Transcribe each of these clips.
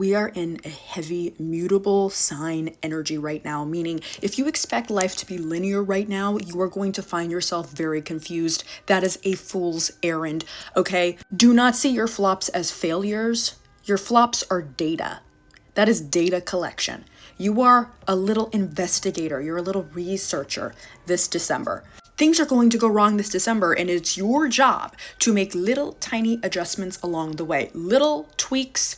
We are in a heavy mutable sign energy right now, meaning if you expect life to be linear right now, you are going to find yourself very confused. That is a fool's errand, okay? Do not see your flops as failures. Your flops are data. That is data collection. You are a little investigator. You're a little researcher this December. Things are going to go wrong this December, and it's your job to make little tiny adjustments along the way. Little tweaks,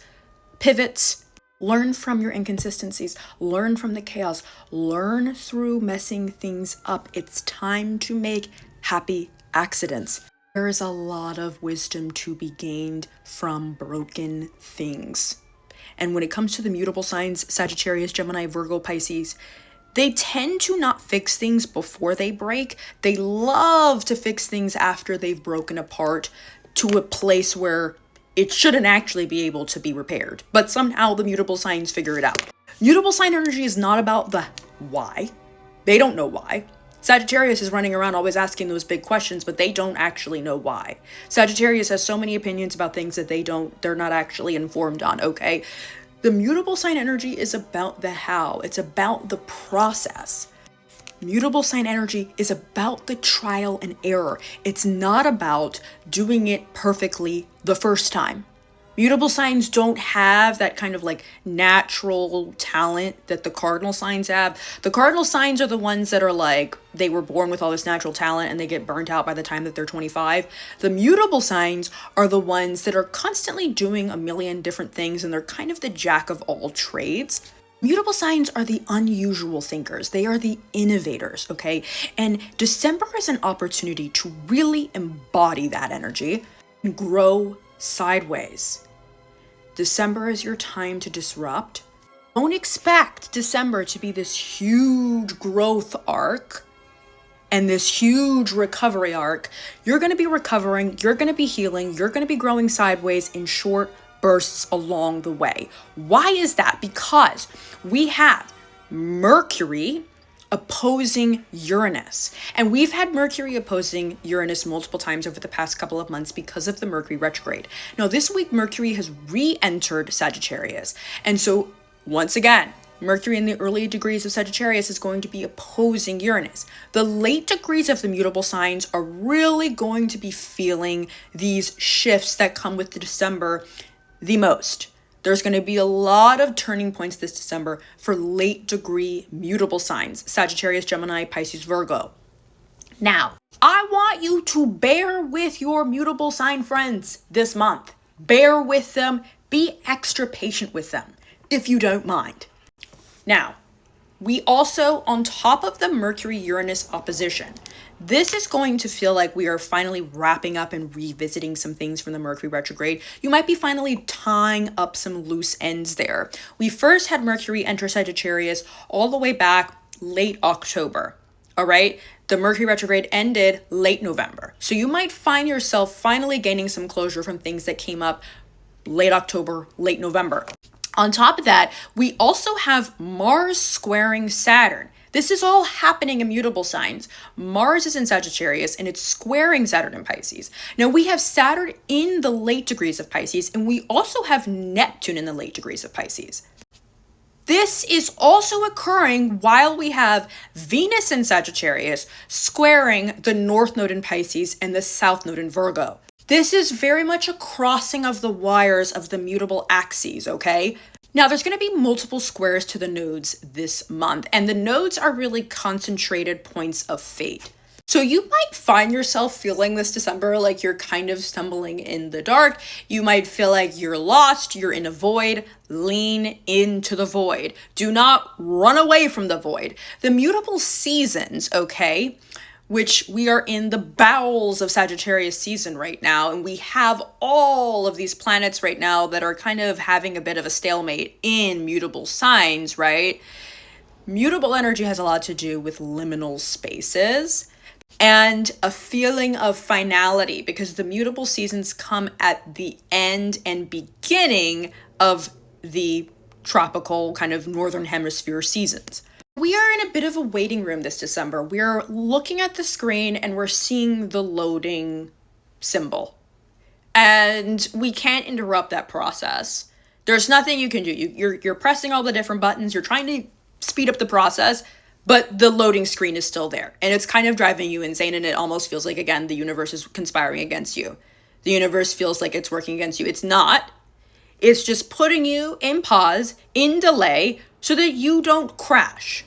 pivots, learn from your inconsistencies, learn from the chaos, learn through messing things up. It's time to make happy accidents. There is a lot of wisdom to be gained from broken things. And when it comes to the mutable signs, Sagittarius, Gemini, Virgo, Pisces, they tend to not fix things before they break. They love to fix things after they've broken apart to a place where it shouldn't actually be able to be repaired. But somehow the mutable signs figure it out. Mutable sign energy is not about the why. They don't know why. Sagittarius is running around always asking those big questions, but they don't actually know why. Sagittarius has so many opinions about things that they're not actually informed on, okay? The mutable sign energy is about the how. It's about the process. Mutable sign energy is about the trial and error. It's not about doing it perfectly the first time. Mutable signs don't have that kind of like natural talent that the cardinal signs have. The cardinal signs are the ones that are like, they were born with all this natural talent and they get burnt out by the time that they're 25. The mutable signs are the ones that are constantly doing a million different things and they're kind of the jack of all trades. Mutable signs are the unusual thinkers. They are the innovators, okay? And December is an opportunity to really embody that energy and grow sideways. December is your time to disrupt. Don't expect December to be this huge growth arc and this huge recovery arc. You're going to be recovering, you're going to be healing, you're going to be growing sideways in short bursts along the way. Why is that? Because we have Mercury opposing Uranus. And we've had Mercury opposing Uranus multiple times over the past couple of months because of the Mercury retrograde. Now, this week, Mercury has re-entered Sagittarius. And so, once again, Mercury in the early degrees of Sagittarius is going to be opposing Uranus. The late degrees of the mutable signs are really going to be feeling these shifts that come with the December the most. There's going to be a lot of turning points this December for late degree mutable signs, Sagittarius, Gemini, Pisces, Virgo. Now, I want you to bear with your mutable sign friends this month. Bear with them. Be extra patient with them, if you don't mind. Now, we also, on top of the Mercury-Uranus opposition, this is going to feel like we are finally wrapping up and revisiting some things from the Mercury retrograde. You might be finally tying up some loose ends there. We first had Mercury enter Sagittarius all the way back late October, all right? The Mercury retrograde ended late November. So you might find yourself finally gaining some closure from things that came up late October, late November. On top of that, we also have Mars squaring Saturn. This is all happening in mutable signs. Mars is in Sagittarius and it's squaring Saturn in Pisces. Now we have Saturn in the late degrees of Pisces and we also have Neptune in the late degrees of Pisces. This is also occurring while we have Venus in Sagittarius squaring the North Node in Pisces and the South Node in Virgo. This is very much a crossing of the wires of the mutable axes, okay? Now, there's going to be multiple squares to the nodes this month, and the nodes are really concentrated points of fate. So you might find yourself feeling this December like you're kind of stumbling in the dark. You might feel like you're lost, you're in a void. Lean into the void. Do not run away from the void. The mutable seasons, okay, which we are in the bowels of Sagittarius season right now, and we have all of these planets right now that are kind of having a bit of a stalemate in mutable signs, right? Mutable energy has a lot to do with liminal spaces and a feeling of finality because the mutable seasons come at the end and beginning of the tropical kind of northern hemisphere seasons. We are in a bit of a waiting room this December. We're looking at the screen and we're seeing the loading symbol. And we can't interrupt that process. There's nothing you can do. You're pressing all the different buttons. You're trying to speed up the process, but the loading screen is still there. And it's kind of driving you insane. And it almost feels like, again, the universe is conspiring against you. The universe feels like it's working against you. It's not. It's just putting you in pause, in delay, so that you don't crash.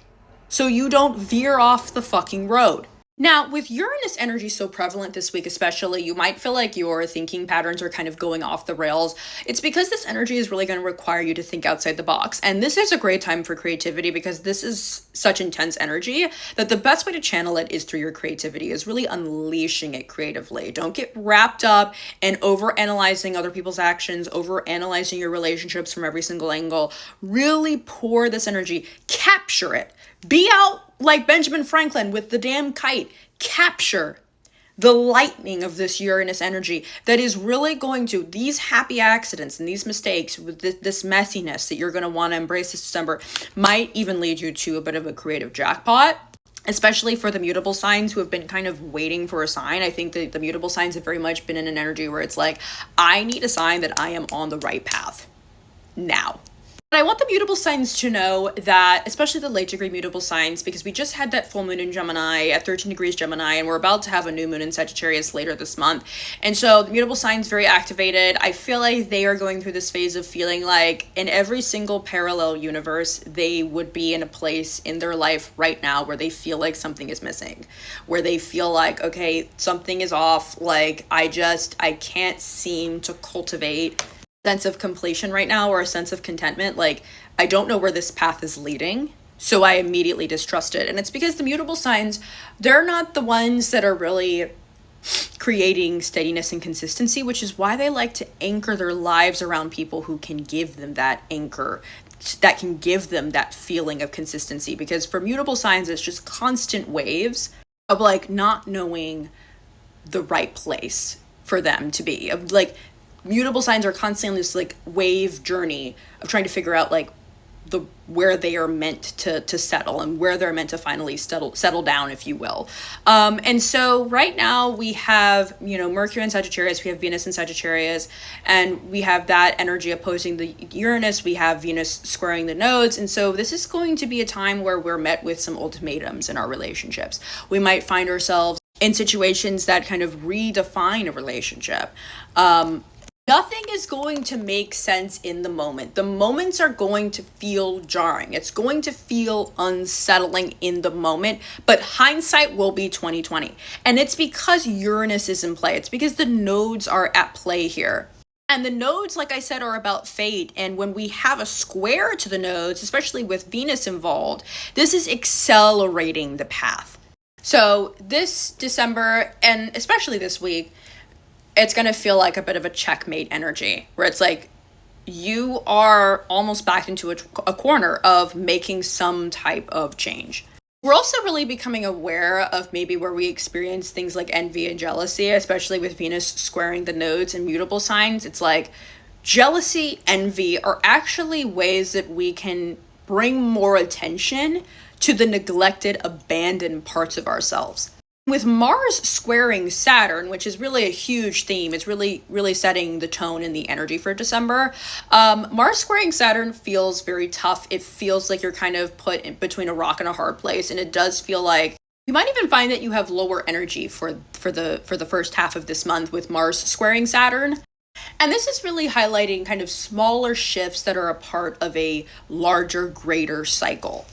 So you don't veer off the fucking road. Now, with Uranus energy so prevalent this week especially, you might feel like your thinking patterns are kind of going off the rails. It's because this energy is really going to require you to think outside the box. And this is a great time for creativity because this is such intense energy that the best way to channel it is through your creativity, is really unleashing it creatively. Don't get wrapped up in overanalyzing other people's actions, overanalyzing your relationships from every single angle. Really pour this energy, capture it. Be out like Benjamin Franklin with the damn kite. Capture the lightning of this Uranus energy that is really going to, these happy accidents and these mistakes with this messiness that you're going to want to embrace this December might even lead you to a bit of a creative jackpot. Especially for the mutable signs who have been kind of waiting for a sign. I think that the mutable signs have very much been in an energy where it's like, I need a sign that I am on the right path now. But I want the mutable signs to know that, especially the late degree mutable signs, because we just had that full moon in Gemini at 13 degrees Gemini, and we're about to have a new moon in Sagittarius later this month. And so the mutable signs very activated. I feel like they are going through this phase of feeling like in every single parallel universe, they would be in a place in their life right now where they feel like something is missing, where they feel like, okay, something is off. Like I can't seem to cultivate sense of completion right now, or a sense of contentment. Like I don't know where this path is leading, so I immediately distrust it. And it's because the mutable signs, they're not the ones that are really creating steadiness and consistency, which is why they like to anchor their lives around people who can give them that anchor, that can give them that feeling of consistency. Because for mutable signs, it's just constant waves of like not knowing the right place for them to be, of like mutable signs are constantly on this like wave journey of trying to figure out like where they are meant to settle and where they're meant to finally settle down, if you will. And so right now we have, Mercury in Sagittarius, we have Venus in Sagittarius, and we have that energy opposing the Uranus. We have Venus squaring the nodes. And so this is going to be a time where we're met with some ultimatums in our relationships. We might find ourselves in situations that kind of redefine a relationship. Nothing is going to make sense in the moment. The moments are going to feel jarring. It's going to feel unsettling in the moment, but hindsight will be 2020. And it's because Uranus is in play. It's because the nodes are at play here. And the nodes, like I said, are about fate. And when we have a square to the nodes, especially with Venus involved, this is accelerating the path. So this December, and especially this week, it's going to feel like a bit of a checkmate energy where it's like you are almost backed into a corner of making some type of change. We're also really becoming aware of maybe where we experience things like envy and jealousy, especially with Venus squaring the nodes and mutable signs. It's like jealousy, envy are actually ways that we can bring more attention to the neglected, abandoned parts of ourselves. With Mars squaring Saturn, which is really a huge theme, it's really, really setting the tone and the energy for December. Mars squaring Saturn feels very tough. It feels like you're kind of put in between a rock and a hard place. And it does feel like you might even find that you have lower energy for the first half of this month with Mars squaring Saturn. And this is really highlighting kind of smaller shifts that are a part of a larger, greater cycle.